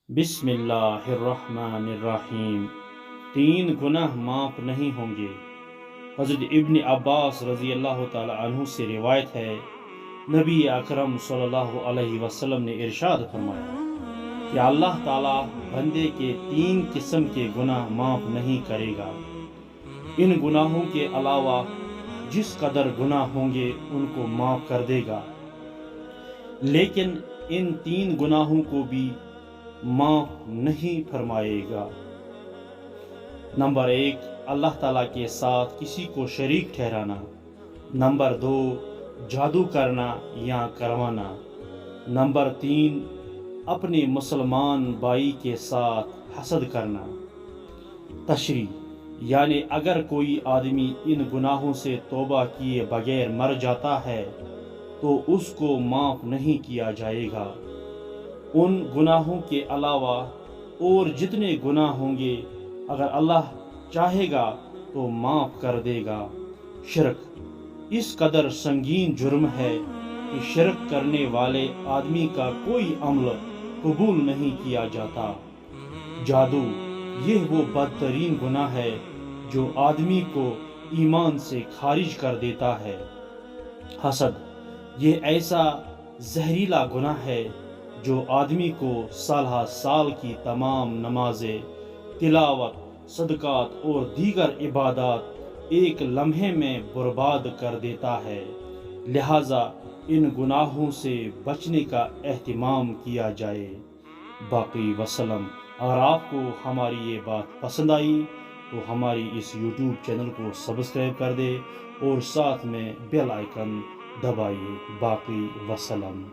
بسم اللہ الرحمن الرحیم۔ 3 گناہ معاف نہیں ہوں گے۔ حضرت ابن عباس رضی اللہ تعالی عنہ سے روایت ہے، نبی اکرم صلی اللہ علیہ وسلم نے ارشاد فرمایا کہ اللہ تعالی بندے کے 3 قسم کے گناہ معاف نہیں کرے گا۔ ان گناہوں کے علاوہ جس قدر گناہ ہوں گے ان کو معاف کر دے گا، لیکن ان 3 گناہوں کو بھی معاف نہیں فرمائے گا۔ نمبر 1، اللہ تعالیٰ کے ساتھ کسی کو شریک ٹھہرانا۔ نمبر 2، جادو کرنا یا کروانا۔ نمبر 3، اپنے مسلمان بھائی کے ساتھ حسد کرنا۔ تشریح یعنی اگر کوئی آدمی ان گناہوں سے توبہ کیے بغیر مر جاتا ہے تو اس کو معاف نہیں کیا جائے گا۔ ان گناہوں کے علاوہ اور جتنے گناہ ہوں گے اگر اللہ چاہے گا تو معاف کر دے گا۔ شرک اس قدر سنگین جرم ہے کہ شرک کرنے والے آدمی کا کوئی عمل قبول نہیں کیا جاتا۔ جادو یہ وہ بدترین گناہ ہے جو آدمی کو ایمان سے خارج کر دیتا ہے۔ حسد یہ ایسا زہریلا گناہ ہے جو آدمی کو سالہ سال کی تمام نمازیں، تلاوت، صدقات اور دیگر عبادات ایک لمحے میں برباد کر دیتا ہے۔ لہٰذا ان گناہوں سے بچنے کا اہتمام کیا جائے۔ باقی وسلم۔ اگر آپ کو ہماری یہ بات پسند آئی تو ہماری اس یوٹیوب چینل کو سبسکرائب کر دے اور ساتھ میں بیل آئیکن دبائیے۔ باقی وسلم۔